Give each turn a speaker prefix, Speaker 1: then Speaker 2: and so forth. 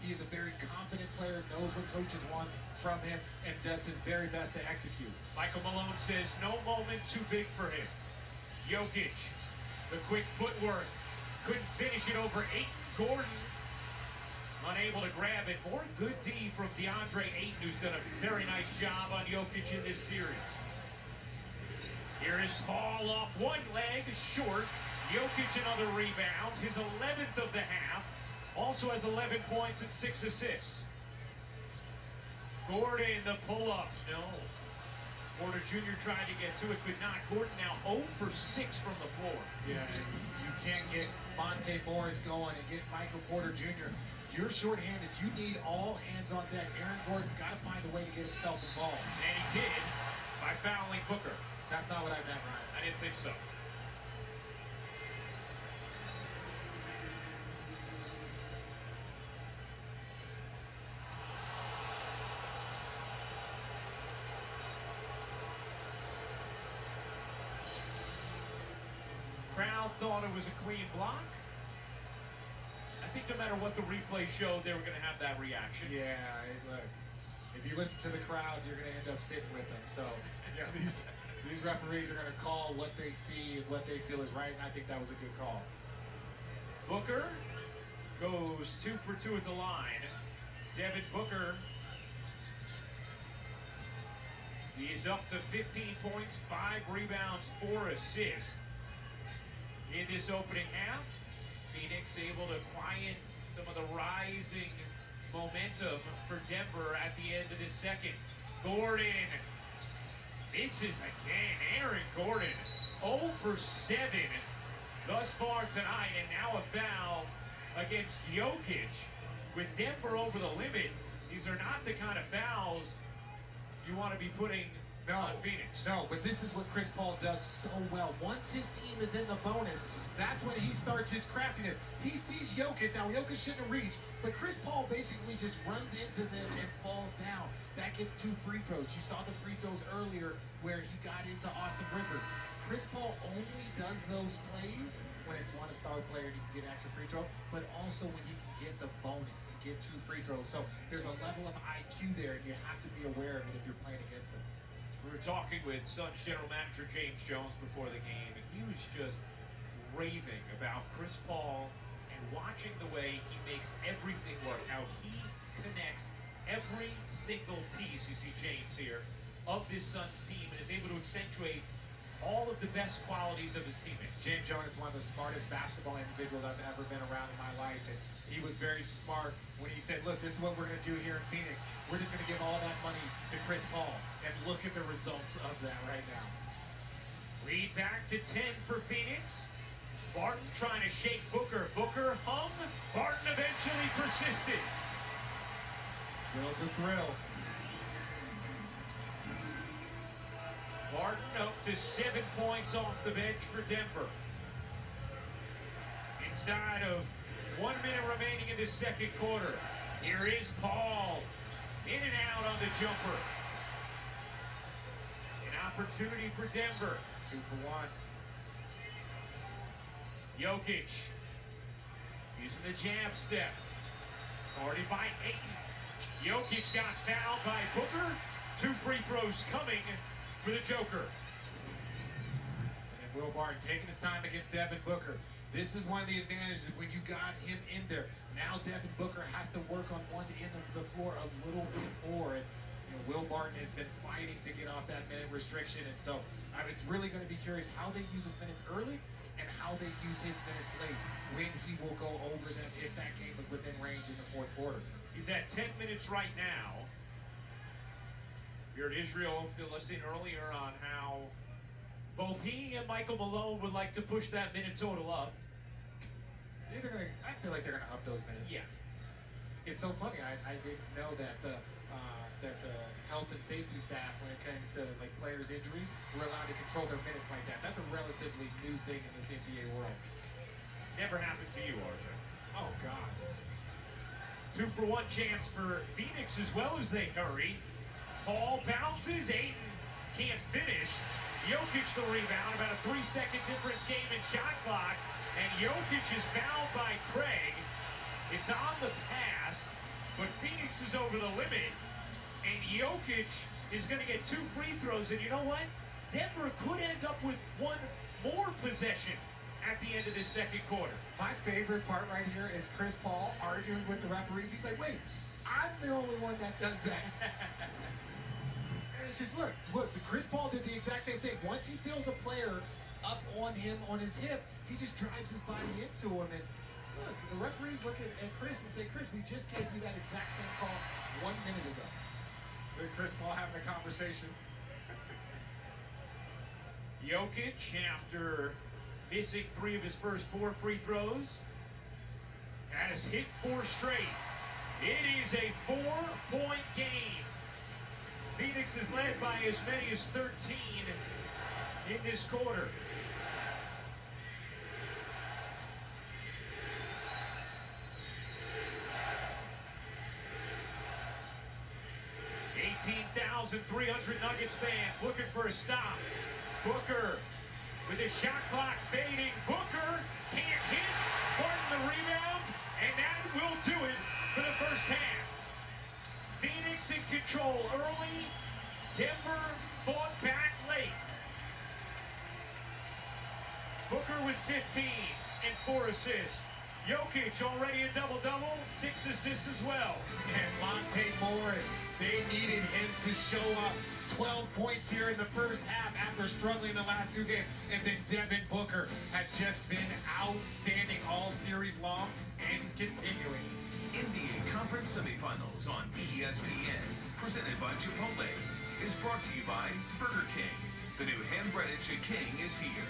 Speaker 1: He is a very confident player, knows what coaches want from him, and does his very best to execute.
Speaker 2: Michael Malone says no moment too big for him. Jokic, the quick footwork, couldn't finish it over Ayton. Gordon unable to grab it. More good D from DeAndre Ayton, who's done a very nice job on Jokic in this series. Here is Paul off one leg, short. Jokic another rebound, his 11th of the half. Also has 11 points and 6 assists. Gordon, the pull-up, no. Porter Jr. tried to get to it, could not. Gordon now 0 for 6 from the floor.
Speaker 1: Yeah, you can't get Monte Morris going and get Michael Porter Jr. You're shorthanded. You need all hands on deck. Aaron Gordon's got to find a way to get himself involved.
Speaker 2: And he did by fouling Booker.
Speaker 1: That's not what I meant, Ryan.
Speaker 2: I didn't think so. Crowd thought it was a clean block. I think no matter what the replay showed, they were going to have that reaction.
Speaker 1: Yeah, look, if you listen to the crowd, you're going to end up sitting with them. So, yeah, these referees are going to call what they see and what they feel is right, and I think that was a good call.
Speaker 2: Booker goes 2 for 2 at the line. Devin Booker, he's up to 15 points, 5 rebounds, 4 assists. In this opening half, Phoenix able to quiet some of the rising momentum for Denver at the end of this second. Gordon misses again. Aaron Gordon 0 for 7 thus far tonight, and now a foul against Jokic. With Denver over the limit, these are not the kind of fouls you want to be putting on Phoenix.
Speaker 1: No, but this is what Chris Paul does so well. Once his team is in the bonus, that's when he starts his craftiness. He sees Jokic. Now, Jokic shouldn't have reached, but Chris Paul basically just runs into them and falls down. That gets 2 free throws. You saw the free throws earlier where he got into Austin Rivers. Chris Paul only does those plays when it's one star player and he can get an extra free throw, but also when he can get the bonus and get 2 free throws. So there's a level of IQ there, and you have to be aware of it if you're playing against him.
Speaker 2: We were talking with Suns general manager James Jones before the game, and he was just raving about Chris Paul and watching the way he makes everything work, how he connects every single piece, you see James here, of this Suns team, and is able to accentuate all of the best qualities of his teammates.
Speaker 1: James Jones is one of the smartest basketball individuals I've ever been around in my life, and he was very smart when he said, look, this is what we're going to do here in Phoenix. We're just going to give all that money to Chris Paul, and look at the results of that right now.
Speaker 2: Lead back to 10 for Phoenix. Barton trying to shake Booker. Booker hung. Barton eventually persisted.
Speaker 1: Build the thrill.
Speaker 2: Barton up to 7 points off the bench for Denver. Inside of 1 minute remaining in the second quarter. Here is Paul. In and out on the jumper. An opportunity for Denver.
Speaker 1: 2 for 1.
Speaker 2: Jokic using the jab step. Guarded by Ayton. Jokic got fouled by Booker. 2 free throws coming for the Joker.
Speaker 1: And then Will Barton taking his time against Devin Booker. This is one of the advantages when you got him in there. Now Devin Booker has to work on one end of the floor a little bit more. And Will Barton has been fighting to get off that minute restriction. And so it's really going to be curious how they use his minutes early and how they use his minutes late, when he will go over them if that game is within range in the fourth quarter.
Speaker 2: He's at 10 minutes right now. Here at Israel, fill us in earlier on how both he and Michael Malone would like to push that minute total up.
Speaker 1: I feel like they're going to up those minutes.
Speaker 2: Yeah.
Speaker 1: It's so funny. I didn't know that the health and safety staff, when it came to like players' injuries, were allowed to control their minutes like that. That's a relatively new thing in this NBA world.
Speaker 2: Never happened to you, RJ.
Speaker 1: Oh God.
Speaker 2: 2 for 1 chance for Phoenix as well as they hurry. Paul bounces, Ayton can't finish. Jokic the rebound, about a 3-second difference game in shot clock, and Jokic is fouled by Craig. It's on the pass. crosses over the limit, and Jokic is going to get 2 free throws. And you know what? Denver could end up with one more possession at the end of this second quarter.
Speaker 1: My favorite part right here is Chris Paul arguing with the referees. He's like, wait, I'm the only one that does that. And it's just, look, the Chris Paul did the exact same thing. Once he feels a player up on him, on his hip, he just drives his body into him. And look, the referees look at Chris and say, Chris, we just gave you that exact same call 1 minute ago. With Chris Paul having a conversation.
Speaker 2: Jokic, after missing 3 of his first 4 free throws, has hit 4 straight. It is a 4-point game. Phoenix is led by as many as 13 in this quarter. $18,300 Nuggets fans looking for a stop. Booker with his shot clock fading. Booker can't hit. Harden the rebound, and that will do it for the first half. Phoenix in control early. Denver fought back late. Booker with 15 and 4 assists. Jokic already a double-double, 6 assists as well.
Speaker 1: And Monte Morris, they needed him to show up. 12 points here in the first half after struggling the last 2 games. And then Devin Booker has just been outstanding all series long and is continuing.
Speaker 3: NBA Conference Semifinals on ESPN, presented by Chipotle, is brought to you by Burger King. The new hand-breaded Chicken is here.